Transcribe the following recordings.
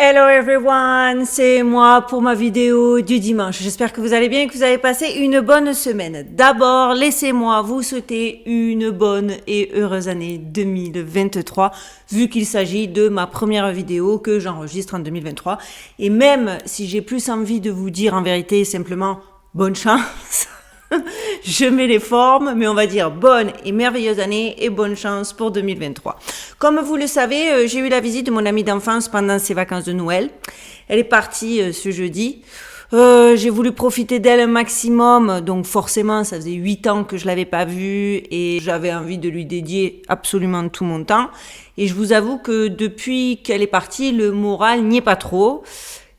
Hello everyone, c'est moi pour ma vidéo du dimanche. J'espère que vous allez bien et que vous avez passé une bonne semaine. D'abord, laissez-moi vous souhaiter une bonne et heureuse année 2023, vu qu'il s'agit de ma première vidéo que j'enregistre en 2023. Et même si j'ai plus envie de vous dire en vérité simplement bonne chance, je mets les formes, mais on va dire bonne et merveilleuse année et bonne chance pour 2023. Comme vous le savez, j'ai eu la visite de mon amie d'enfance pendant ses vacances de Noël. Elle est partie ce jeudi. J'ai voulu profiter d'elle un maximum, donc forcément, ça faisait 8 ans que je l'avais pas vue et j'avais envie de lui dédier absolument tout mon temps. Et je vous avoue que depuis qu'elle est partie, le moral n'y est pas trop.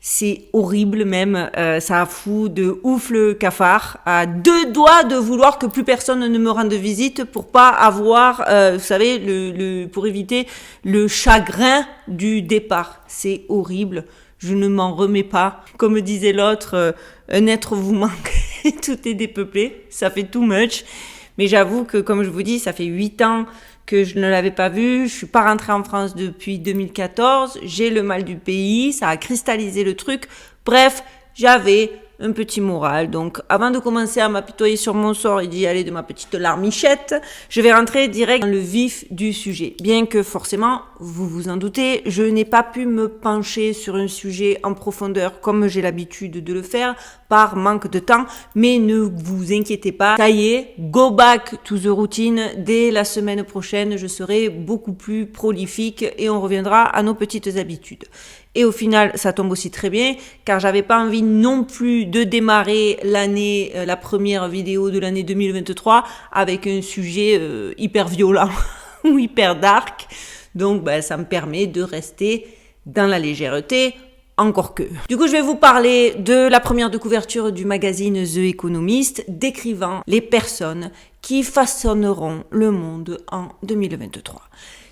C'est horrible même, ça fout de ouf le cafard, à 2 doigts de vouloir que plus personne ne me rende visite pour pas avoir, vous savez, pour éviter le chagrin du départ. C'est horrible, je ne m'en remets pas. Comme disait l'autre, un être vous manque et tout est dépeuplé, ça fait too much. Mais j'avoue que comme je vous dis, ça fait 8 ans que je ne l'avais pas vu, je suis pas rentrée en France depuis 2014, j'ai le mal du pays, ça a cristallisé le truc. Bref, j'avais un petit moral. Donc, avant de commencer à m'apitoyer sur mon sort et d'y aller de ma petite larmichette, je vais rentrer direct dans le vif du sujet. Bien que forcément, vous vous en doutez, je n'ai pas pu me pencher sur un sujet en profondeur comme j'ai l'habitude de le faire par manque de temps, mais ne vous inquiétez pas, ça y est, go back to the routine. Dès la semaine prochaine, je serai beaucoup plus prolifique et on reviendra à nos petites habitudes. Et au final, ça tombe aussi très bien, car j'avais pas envie non plus de démarrer l'année, la première vidéo de l'année 2023 avec un sujet hyper violent ou hyper dark. Donc, ça me permet de rester dans la légèreté, encore que. Du coup, je vais vous parler de la première de couverture du magazine The Economist, décrivant les personnes qui façonneront le monde en 2023.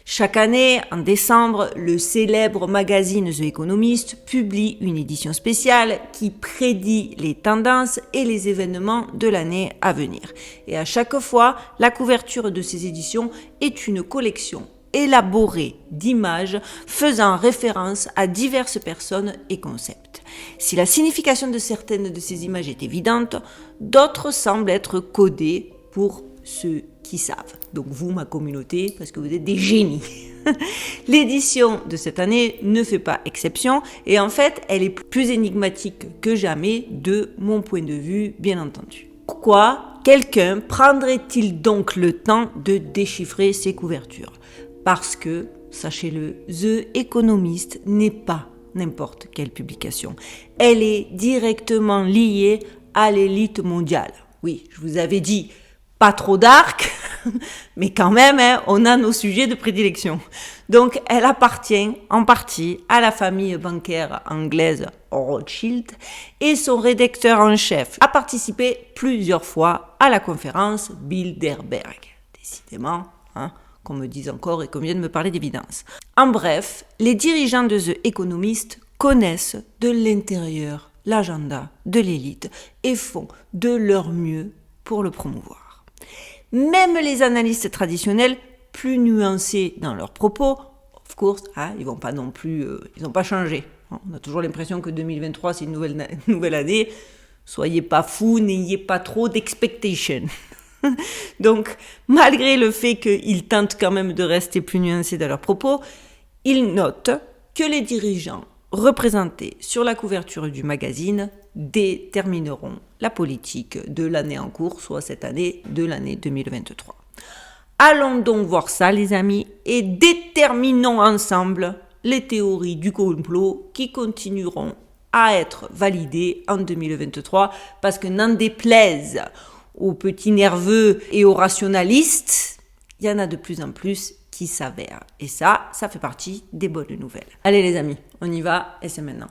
Chaque année, en décembre, le célèbre magazine The Economist publie une édition spéciale qui prédit les tendances et les événements de l'année à venir. Et à chaque fois, la couverture de ces éditions est une collection élaborée d'images faisant référence à diverses personnes et concepts. Si la signification de certaines de ces images est évidente, d'autres semblent être codées pour ceux qui savent. Donc vous, ma communauté, parce que vous êtes des génies. L'édition de cette année ne fait pas exception et en fait, elle est plus énigmatique que jamais de mon point de vue, bien entendu. Pourquoi quelqu'un prendrait-il donc le temps de déchiffrer ces couvertures ? Parce que, sachez-le, The Economist n'est pas n'importe quelle publication. Elle est directement liée à l'élite mondiale. Oui, je vous avais dit, pas trop dark, mais quand même, on a nos sujets de prédilection. Donc, elle appartient en partie à la famille bancaire anglaise Rothschild et son rédacteur en chef a participé plusieurs fois à la conférence Bilderberg. Décidément, qu'on me dise encore et qu'on vienne me parler d'évidence. En bref, les dirigeants de The Economist connaissent de l'intérieur l'agenda de l'élite et font de leur mieux pour le promouvoir. Même les analystes traditionnels, plus nuancés dans leurs propos, of course, ils vont pas non plus, ils n'ont pas changé. On a toujours l'impression que 2023 c'est une nouvelle année. Soyez pas fous, n'ayez pas trop d'expectations. Donc, malgré le fait qu'ils tentent quand même de rester plus nuancés dans leurs propos, ils notent que les dirigeants représentés sur la couverture du magazine détermineront la politique de l'année en cours, soit cette année de l'année 2023. Allons donc voir ça, les amis, et déterminons ensemble les théories du complot qui continueront à être validées en 2023, parce que n'en déplaise aux petits nerveux et aux rationalistes, il y en a de plus en plus qui s'avèrent. Et ça fait partie des bonnes nouvelles. Allez les amis, on y va et c'est maintenant.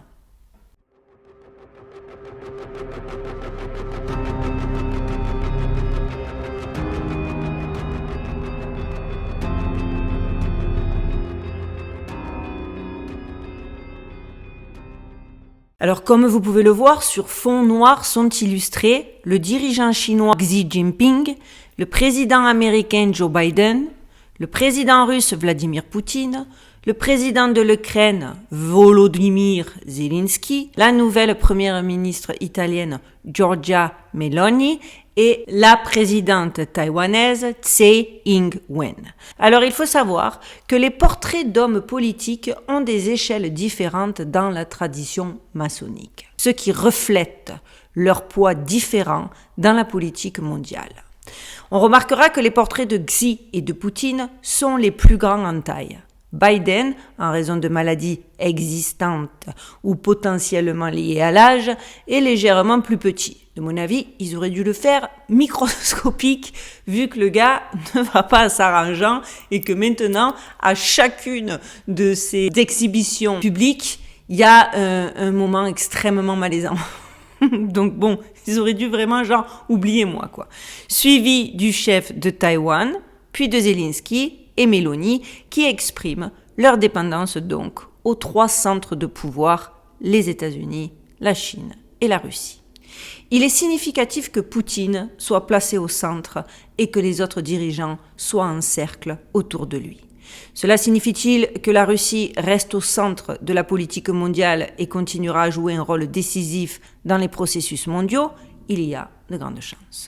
Alors comme vous pouvez le voir, sur fond noir sont illustrés le dirigeant chinois Xi Jinping, le président américain Joe Biden, le président russe Vladimir Poutine, le président de l'Ukraine, Volodymyr Zelensky, la nouvelle première ministre italienne, Giorgia Meloni, et la présidente taïwanaise Tsai Ing-wen. Alors il faut savoir que les portraits d'hommes politiques ont des échelles différentes dans la tradition maçonnique, ce qui reflète leur poids différent dans la politique mondiale. On remarquera que les portraits de Xi et de Poutine sont les plus grands en taille. Biden, en raison de maladies existantes ou potentiellement liées à l'âge, est légèrement plus petit. De mon avis, ils auraient dû le faire microscopique, vu que le gars ne va pas s'arrangeant et que maintenant, à chacune de ces exhibitions publiques, il y a un moment extrêmement malaisant. Donc bon, ils auraient dû vraiment oubliez-moi quoi. Suivi du chef de Taïwan, puis de Zelensky et Meloni, qui expriment leur dépendance donc aux 3 centres de pouvoir, les États-Unis, la Chine et la Russie. Il est significatif que Poutine soit placé au centre et que les autres dirigeants soient en cercle autour de lui. Cela signifie-t-il que la Russie reste au centre de la politique mondiale et continuera à jouer un rôle décisif dans les processus mondiaux? Il y a de grandes chances.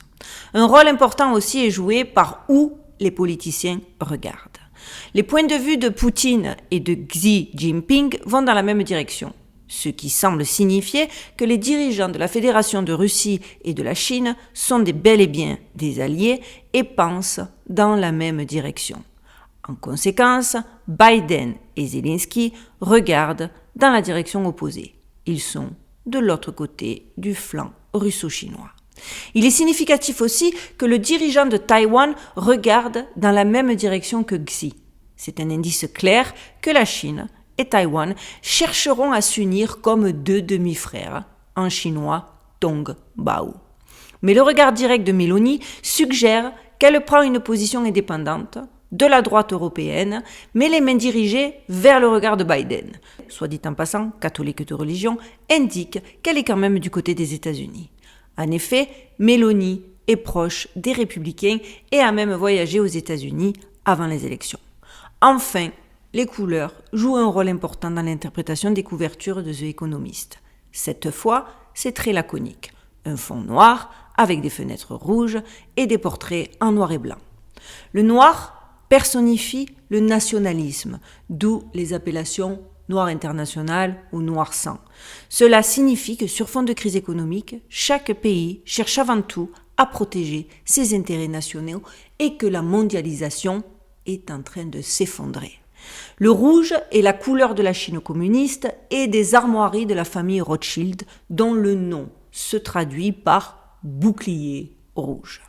Un rôle important aussi est joué par où les politiciens regardent. Les points de vue de Poutine et de Xi Jinping vont dans la même direction, ce qui semble signifier que les dirigeants de la Fédération de Russie et de la Chine sont bel et bien des alliés et pensent dans la même direction. En conséquence, Biden et Zelensky regardent dans la direction opposée. Ils sont de l'autre côté du flanc russo-chinois. Il est significatif aussi que le dirigeant de Taïwan regarde dans la même direction que Xi. C'est un indice clair que la Chine et Taïwan chercheront à s'unir comme 2 demi-frères, en chinois Tong Bao. Mais le regard direct de Meloni suggère qu'elle prend une position indépendante de la droite européenne, mais les mains dirigées vers le regard de Biden. Soit dit en passant, catholique de religion, indique qu'elle est quand même du côté des États-Unis. En effet, Meloni est proche des républicains et a même voyagé aux États-Unis avant les élections. Enfin, les couleurs jouent un rôle important dans l'interprétation des couvertures de The Economist. Cette fois, c'est très laconique. Un fond noir avec des fenêtres rouges et des portraits en noir et blanc. Le noir personnifie le nationalisme, d'où les appellations noir international ou noir sang. Cela signifie que sur fond de crise économique, chaque pays cherche avant tout à protéger ses intérêts nationaux et que la mondialisation est en train de s'effondrer. Le rouge est la couleur de la Chine communiste et des armoiries de la famille Rothschild, dont le nom se traduit par bouclier rouge.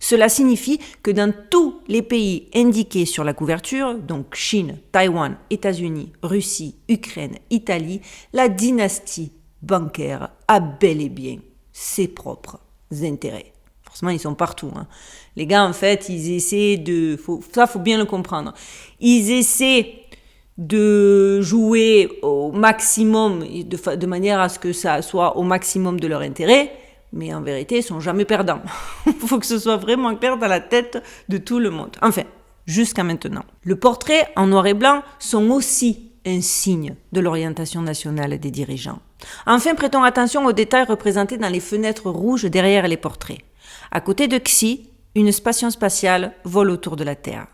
Cela signifie que dans tous les pays indiqués sur la couverture, donc Chine, Taïwan, États-Unis, Russie, Ukraine, Italie, la dynastie bancaire a bel et bien ses propres intérêts. Forcément, ils sont partout. Les gars, en fait, ils essaient de... Ça, faut bien le comprendre. Ils essaient de jouer au maximum, de manière à ce que ça soit au maximum de leur intérêt, mais en vérité, ils sont jamais perdants. Il faut que ce soit vraiment clair dans la tête de tout le monde. Enfin, jusqu'à maintenant. Le portrait en noir et blanc sont aussi un signe de l'orientation nationale des dirigeants. Enfin, prêtons attention aux détails représentés dans les fenêtres rouges derrière les portraits. À côté de Xi, une station spatiale vole autour de la Terre.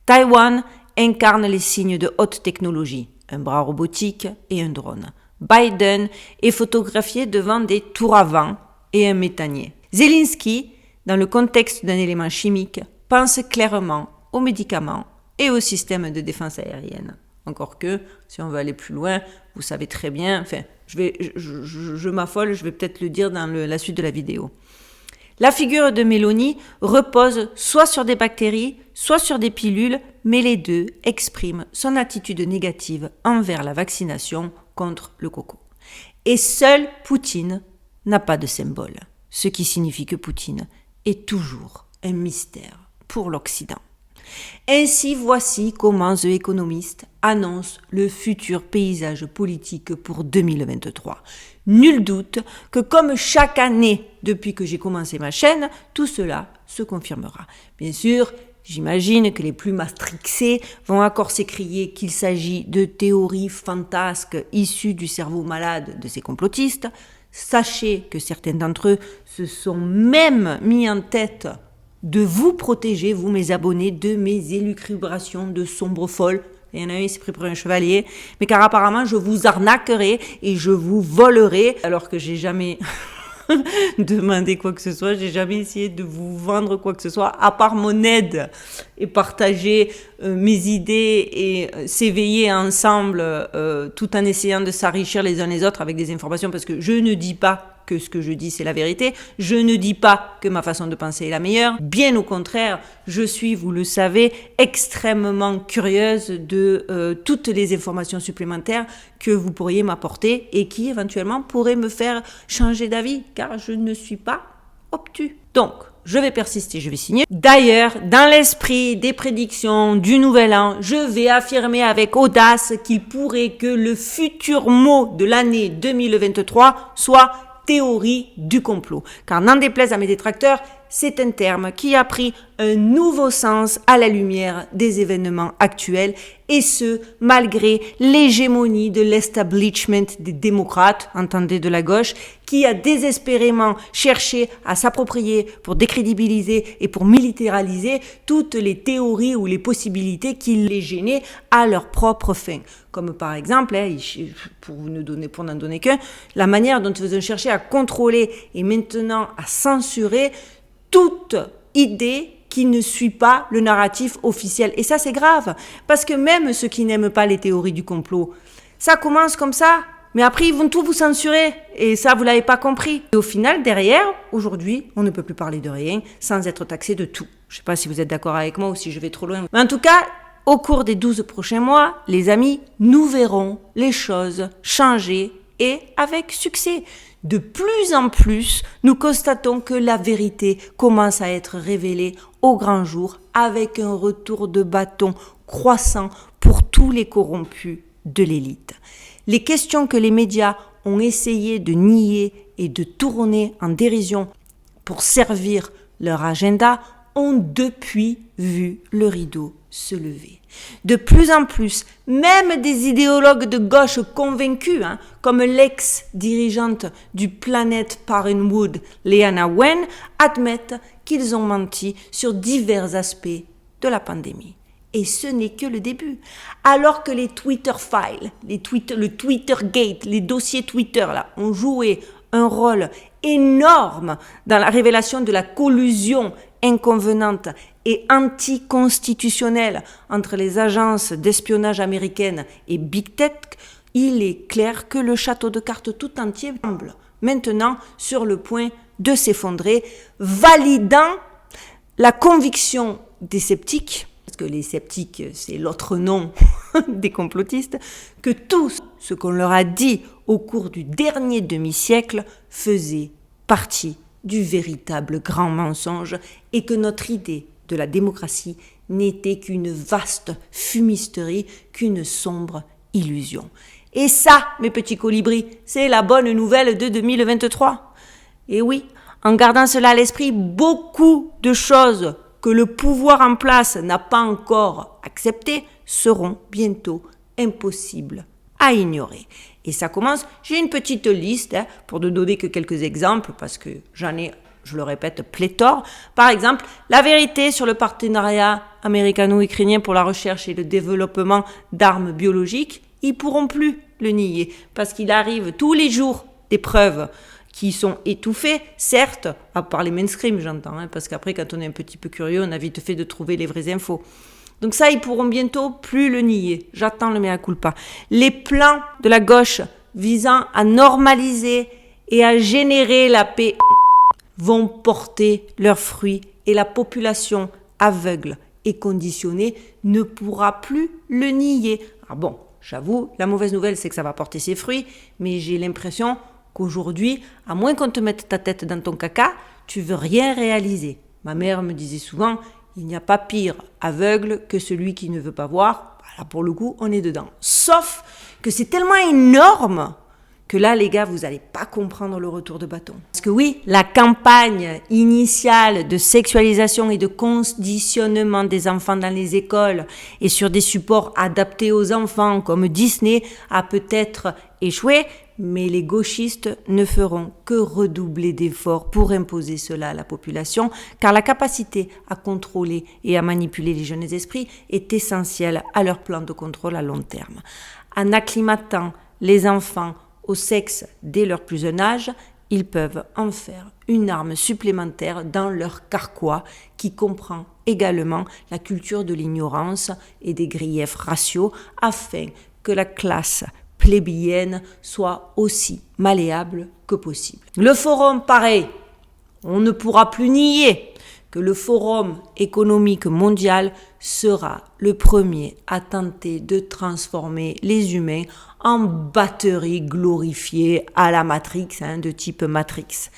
Taïwan incarne les signes de haute technologie, un bras robotique et un drone. Biden est photographié devant des tours à vent et un méthanier. Zelensky, dans le contexte d'un élément chimique, pense clairement aux médicaments et au système de défense aérienne. Encore que, si on veut aller plus loin, vous savez très bien, enfin, je m'affole, je vais peut-être le dire dans la suite de la vidéo. La figure de Meloni repose soit sur des bactéries, soit sur des pilules, mais les deux expriment son attitude négative envers la vaccination contre le coco. Et seul Poutine n'a pas de symbole, ce qui signifie que Poutine est toujours un mystère pour l'Occident. Ainsi, voici comment The Economist annonce le futur paysage politique pour 2023. Nul doute que comme chaque année depuis que j'ai commencé ma chaîne, tout cela se confirmera. Bien sûr, J'imagine que les plus matrixés vont encore s'écrier qu'il s'agit de théories fantasques issues du cerveau malade de ces complotistes. Sachez que certains d'entre eux se sont même mis en tête de vous protéger, vous mes abonnés, de mes élucubrations de sombres folles. Il y en a un, il s'est pris pour un chevalier, mais car apparemment je vous arnaquerai et je vous volerai, alors que j'ai jamais demandé quoi que ce soit, j'ai jamais essayé de vous vendre quoi que ce soit, à part mon aide et partager mes idées et s'éveiller ensemble tout en essayant de s'enrichir les uns les autres avec des informations, parce que je ne dis pas que ce que je dis c'est la vérité, je ne dis pas que ma façon de penser est la meilleure, bien au contraire, je suis, vous le savez, extrêmement curieuse de toutes les informations supplémentaires que vous pourriez m'apporter et qui éventuellement pourraient me faire changer d'avis, car je ne suis pas obtus. Donc, je vais persister, je vais signer. D'ailleurs, dans l'esprit des prédictions du Nouvel An, je vais affirmer avec audace qu'il pourrait que le futur mot de l'année 2023 soit théorie du complot. Car n'en déplaise à mes détracteurs, c'est un terme qui a pris un nouveau sens à la lumière des événements actuels, et ce, malgré l'hégémonie de l'establishment des démocrates, entendez de la gauche, qui a désespérément cherché à s'approprier pour décrédibiliser et pour militariser toutes les théories ou les possibilités qui les gênaient à leur propre fin. Comme par exemple, pour n'en donner qu'un, la manière dont ils ont cherché à contrôler et maintenant à censurer toute idée qui ne suit pas le narratif officiel. Et ça, c'est grave, parce que même ceux qui n'aiment pas les théories du complot, ça commence comme ça, mais après, ils vont tout vous censurer, et ça, vous l'avez pas compris. Et au final, derrière, aujourd'hui, on ne peut plus parler de rien sans être taxé de tout. Je sais pas si vous êtes d'accord avec moi ou si je vais trop loin. Mais en tout cas, au cours des 12 prochains mois, les amis, nous verrons les choses changer, et avec succès. De plus en plus, nous constatons que la vérité commence à être révélée au grand jour, avec un retour de bâton croissant pour tous les corrompus de l'élite. Les questions que les médias ont essayé de nier et de tourner en dérision pour servir leur agenda ont depuis vu le rideau se lever. De plus en plus, même des idéologues de gauche convaincus, comme l'ex-dirigeante du Planet Parenthood, Leana Wen, admettent qu'ils ont menti sur divers aspects de la pandémie. Et ce n'est que le début. Alors que les Twitter Files, le Twittergate, les dossiers Twitter ont joué un rôle énorme dans la révélation de la collusion inconvenante et anticonstitutionnelle entre les agences d'espionnage américaines et Big Tech, il est clair que le château de cartes tout entier semble maintenant sur le point de s'effondrer, validant la conviction des sceptiques, parce que les sceptiques, c'est l'autre nom des complotistes, que tout ce qu'on leur a dit au cours du dernier demi-siècle faisait partie du véritable grand mensonge et que notre idée de la démocratie n'était qu'une vaste fumisterie, qu'une sombre illusion. Et ça, mes petits colibris, c'est la bonne nouvelle de 2023. Et oui, en gardant cela à l'esprit, beaucoup de choses que le pouvoir en place n'a pas encore acceptées seront bientôt impossibles à ignorer. Et ça commence, j'ai une petite liste pour ne donner que quelques exemples parce que j'en ai, je le répète, pléthore. Par exemple, la vérité sur le partenariat américano-ukrainien pour la recherche et le développement d'armes biologiques, ils pourront plus le nier parce qu'il arrive tous les jours des preuves qui sont étouffées, certes, à part les mainstream, j'entends, parce qu'après, quand on est un petit peu curieux, on a vite fait de trouver les vraies infos. Donc ça, ils pourront bientôt plus le nier. J'attends le mea culpa. Les plans de la gauche visant à normaliser et à générer la paix vont porter leurs fruits et la population aveugle et conditionnée ne pourra plus le nier. Alors bon, j'avoue, la mauvaise nouvelle, c'est que ça va porter ses fruits, mais j'ai l'impression qu'aujourd'hui, à moins qu'on te mette ta tête dans ton caca, tu veux rien réaliser. Ma mère me disait souvent, il n'y a pas pire aveugle que celui qui ne veut pas voir. Là, pour le coup, on est dedans. Sauf que c'est tellement énorme que là, les gars, vous n'allez pas comprendre le retour de bâton. Parce que oui, la campagne initiale de sexualisation et de conditionnement des enfants dans les écoles et sur des supports adaptés aux enfants comme Disney a peut-être échoué, mais les gauchistes ne feront que redoubler d'efforts pour imposer cela à la population, car la capacité à contrôler et à manipuler les jeunes esprits est essentielle à leur plan de contrôle à long terme. En acclimatant les enfants au sexe dès leur plus jeune âge, ils peuvent en faire une arme supplémentaire dans leur carquois qui comprend également la culture de l'ignorance et des griefs raciaux afin que la classe plébéienne soit aussi malléable que possible. Le forum, pareil, on ne pourra plus nier que le Forum économique mondial sera le premier à tenter de transformer les humains en batteries glorifiées à la Matrix, de type Matrix.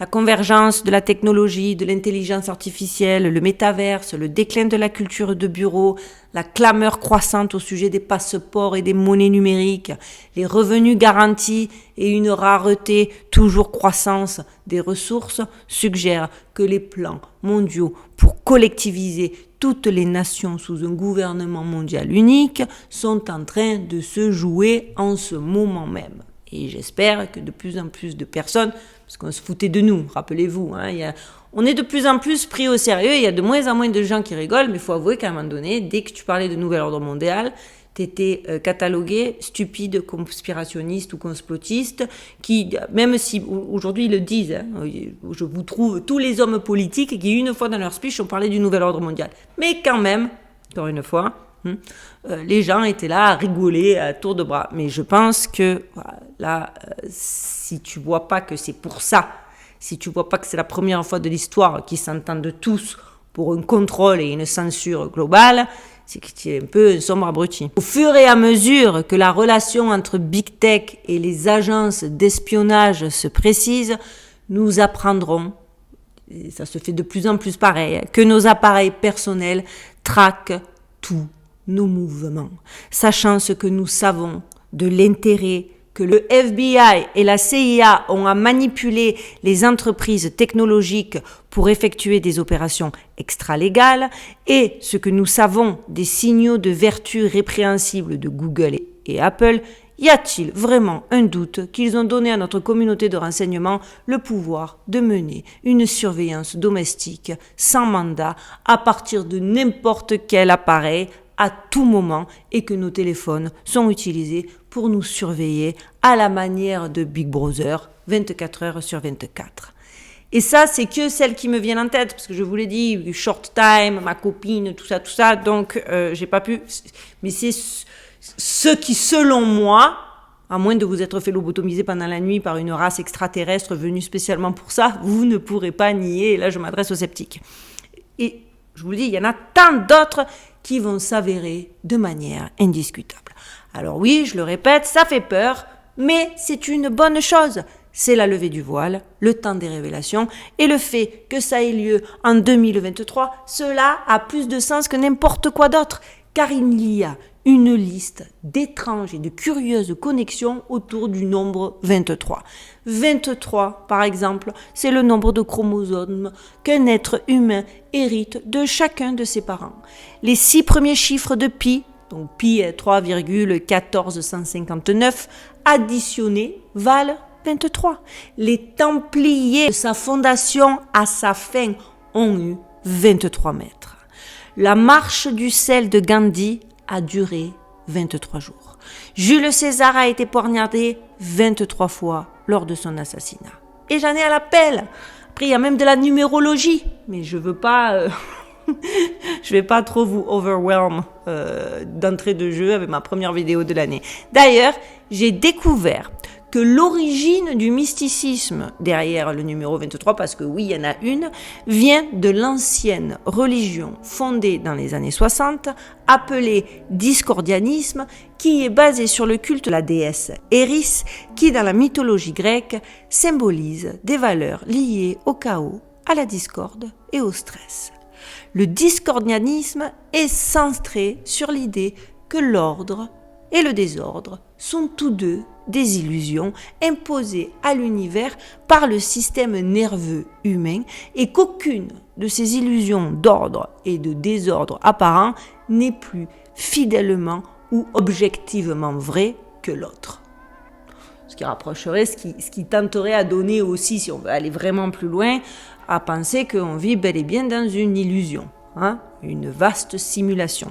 La convergence de la technologie, de l'intelligence artificielle, le métaverse, le déclin de la culture de bureau, la clameur croissante au sujet des passeports et des monnaies numériques, les revenus garantis et une rareté toujours croissante des ressources suggèrent que les plans mondiaux pour collectiviser toutes les nations sous un gouvernement mondial unique sont en train de se jouer en ce moment même. Et j'espère que de plus en plus de personnes, parce qu'on se foutait de nous, rappelez-vous, on est de plus en plus pris au sérieux, il y a de moins en moins de gens qui rigolent, mais il faut avouer qu'à un moment donné, dès que tu parlais de nouvel ordre mondial, tu étais catalogué stupide, conspirationniste ou complotiste, qui, même si aujourd'hui ils le disent, je vous trouve tous les hommes politiques qui une fois dans leur speech ont parlé du nouvel ordre mondial. Mais quand même, encore une fois, les gens étaient là à rigoler à tour de bras. Mais je pense que là, si tu vois pas que c'est pour ça, si tu vois pas que c'est la première fois de l'histoire qu'ils s'entendent tous pour un contrôle et une censure globale, c'est que tu es un peu un sombre abruti. Au fur et à mesure que la relation entre Big Tech et les agences d'espionnage se précise, nous apprendrons, et ça se fait de plus en plus pareil, que nos appareils personnels traquent tous nos mouvements, sachant ce que nous savons de l'intérêt que le FBI et la CIA ont à manipuler les entreprises technologiques pour effectuer des opérations extra-légales et ce que nous savons des signaux de vertu répréhensibles de Google et Apple, y a-t-il vraiment un doute qu'ils ont donné à notre communauté de renseignement le pouvoir de mener une surveillance domestique sans mandat à partir de n'importe quel appareil à tout moment et que nos téléphones sont utilisés pour nous surveiller à la manière de Big Brother 24 heures sur 24. Et ça, c'est que celles qui me viennent en tête, parce que je vous l'ai dit, short time, ma copine, tout ça, donc j'ai pas pu. Mais c'est ce qui, selon moi, à moins de vous être fait lobotomiser pendant la nuit par une race extraterrestre venue spécialement pour ça, vous ne pourrez pas nier, et là je m'adresse aux sceptiques. Et je vous le dis, il y en a tant d'autres qui vont s'avérer de manière indiscutable. Alors oui, je le répète, ça fait peur, mais c'est une bonne chose. C'est la levée du voile, le temps des révélations, et le fait que ça ait lieu en 2023, cela a plus de sens que n'importe quoi d'autre, car il y a une liste d'étranges et de curieuses connexions autour du nombre 23. 23, par exemple, c'est le nombre de chromosomes qu'un être humain hérite de chacun de ses parents. Les 6 premiers chiffres de pi, donc pi est 3,1459, additionnés valent 23. Les Templiers, de sa fondation à sa fin, ont eu 23 mètres. La marche du sel de Gandhi a duré 23 jours. Jules César a été poignardé 23 fois lors de son assassinat. Et j'en ai à l'appel. Après, il y a même de la numérologie. Mais je veux pas... je vais pas trop vous overwhelm d'entrée de jeu avec ma première vidéo de l'année. D'ailleurs, j'ai découvert que l'origine du mysticisme derrière le numéro 23, parce que oui, il y en a une, vient de l'ancienne religion fondée dans les années 60, appelée discordianisme, qui est basée sur le culte de la déesse Eris, qui dans la mythologie grecque symbolise des valeurs liées au chaos, à la discorde et au stress. Le discordianisme est centré sur l'idée que l'ordre et le désordre sont tous deux des illusions imposées à l'univers par le système nerveux humain et qu'aucune de ces illusions d'ordre et de désordre apparent n'est plus fidèlement ou objectivement vraie que l'autre. Ce qui rapprocherait, ce qui tenterait à donner aussi, si on veut aller vraiment plus loin, à penser qu'on vit bel et bien dans une illusion, une vaste simulation.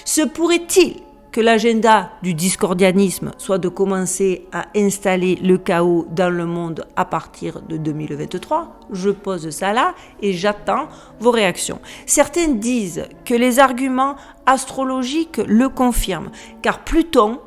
Se pourrait-il que l'agenda du discordianisme soit de commencer à installer le chaos dans le monde à partir de 2023 ? Je pose ça là et j'attends vos réactions. Certains disent que les arguments astrologiques le confirment, car Pluton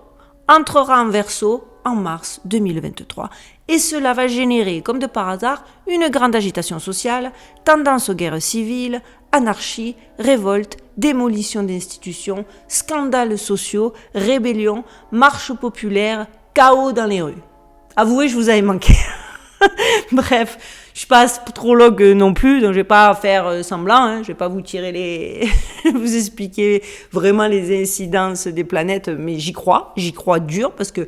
entrera en Verseau en mars 2023. Et cela va générer, comme de par hasard, une grande agitation sociale, tendance aux guerres civiles, anarchie, révolte, démolition d'institutions, scandales sociaux, rébellions, marches populaires, chaos dans les rues. Avouez, je vous avais manqué. Bref, je suis pas astrologue non plus, donc je vais pas faire semblant, je vais pas vous tirer vous expliquer vraiment les incidences des planètes, mais j'y crois dur, parce que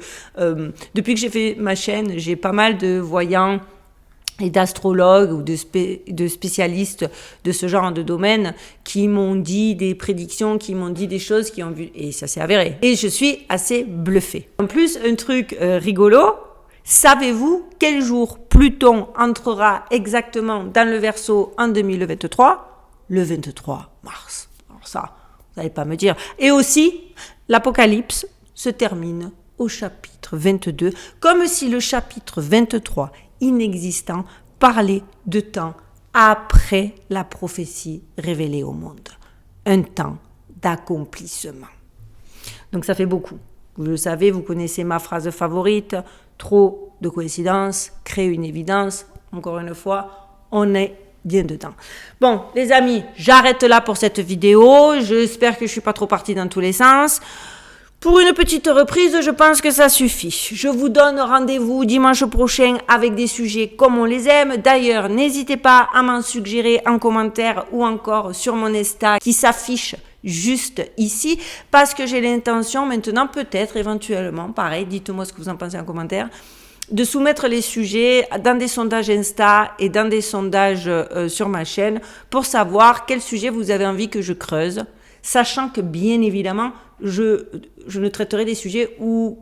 depuis que j'ai fait ma chaîne, j'ai pas mal de voyants et d'astrologues ou de spécialistes de ce genre de domaine qui m'ont dit des prédictions, qui m'ont dit des choses, qui ont vu, et ça s'est avéré. Et je suis assez bluffée. En plus, un truc rigolo, savez-vous quel jour Pluton entrera exactement dans le Verseau en 2023 ? Le 23 mars. Alors ça, vous n'allez pas me dire. Et aussi, l'Apocalypse se termine au chapitre 22, comme si le chapitre 23, inexistant, parlait de temps après la prophétie révélée au monde. Un temps d'accomplissement. Donc ça fait beaucoup. Vous le savez, vous connaissez ma phrase favorite, trop de coïncidences crée une évidence. Encore une fois, on est bien dedans. Bon, les amis, j'arrête là pour cette vidéo. J'espère que je suis pas trop partie dans tous les sens. Pour une petite reprise, je pense que ça suffit. Je vous donne rendez-vous dimanche prochain avec des sujets comme on les aime. D'ailleurs, n'hésitez pas à m'en suggérer en commentaire ou encore sur mon Insta qui s'affiche juste ici, parce que j'ai l'intention maintenant, peut-être, éventuellement, pareil, dites-moi ce que vous en pensez en commentaire, de soumettre les sujets dans des sondages Insta et dans des sondages sur ma chaîne pour savoir quel sujet vous avez envie que je creuse, sachant que bien évidemment, je ne traiterai des sujets où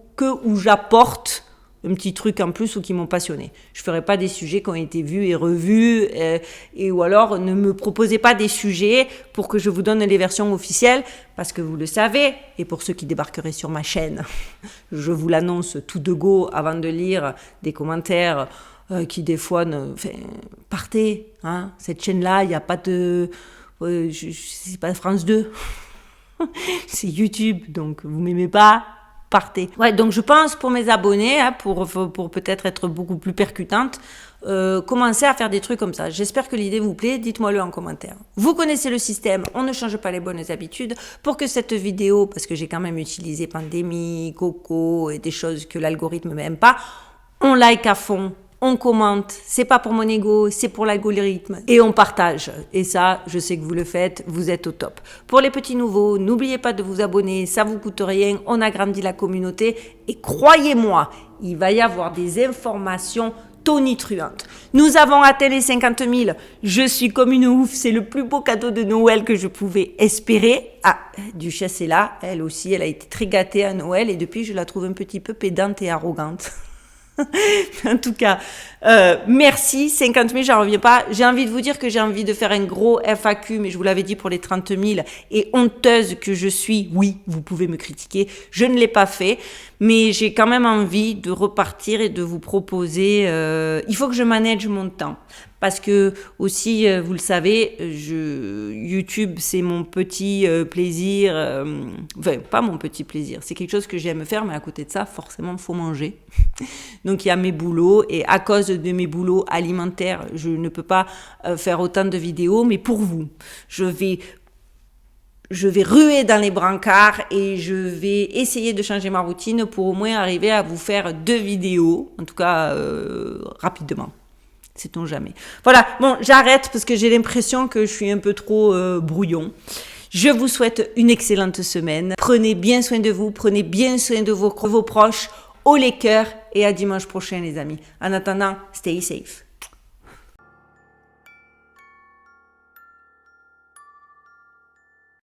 j'apporte un petit truc en plus ou qui m'ont passionné. Je ne ferai pas des sujets qui ont été vus et revus, ou alors ne me proposez pas des sujets pour que je vous donne les versions officielles, parce que vous le savez, et pour ceux qui débarqueraient sur ma chaîne, je vous l'annonce tout de go avant de lire des commentaires qui des fois partez, cette chaîne-là, il n'y a pas de... c'est pas France 2, c'est YouTube, donc vous m'aimez pas, partez. Ouais, donc je pense pour mes abonnés, pour peut-être être beaucoup plus percutante, commencer à faire des trucs comme ça. J'espère que l'idée vous plaît, dites-moi-le en commentaire. Vous connaissez le système, on ne change pas les bonnes habitudes. Pour que cette vidéo, parce que j'ai quand même utilisé Pandémie, Coco et des choses que l'algorithme m'aime pas, on like à fond. On commente, c'est pas pour mon ego, c'est pour l'algorithme. Et on partage. Et ça, je sais que vous le faites, vous êtes au top. Pour les petits nouveaux, n'oubliez pas de vous abonner, ça vous coûte rien, on agrandit la communauté. Et croyez-moi, il va y avoir des informations tonitruantes. Nous avons atteint les 50 000. Je suis comme une ouf, c'est le plus beau cadeau de Noël que je pouvais espérer. Ah, Duchesse est là, elle aussi, elle a été très gâtée à Noël et depuis, je la trouve un petit peu pédante et arrogante. En tout cas, merci, 50 000, j'en reviens pas. J'ai envie de vous dire que j'ai envie de faire un gros FAQ, mais je vous l'avais dit pour les 30 000, et honteuse que je suis, oui, vous pouvez me critiquer, je ne l'ai pas fait, mais j'ai quand même envie de repartir et de vous proposer, il faut que je manage mon temps. Parce que aussi, vous le savez, YouTube, c'est mon petit plaisir. Enfin, pas mon petit plaisir. C'est quelque chose que j'aime faire, mais à côté de ça, forcément, il faut manger. Donc, il y a mes boulots. Et à cause de mes boulots alimentaires, je ne peux pas faire autant de vidéos. Mais pour vous, je vais ruer dans les brancards et je vais essayer de changer ma routine pour au moins arriver à vous faire 2 vidéos. En tout cas, rapidement. Sait-on jamais. Voilà, bon, j'arrête parce que j'ai l'impression que je suis un peu trop brouillon. Je vous souhaite une excellente semaine. Prenez bien soin de vous, prenez bien soin de vos proches. haut les cœurs et à dimanche prochain les amis. En attendant, stay safe.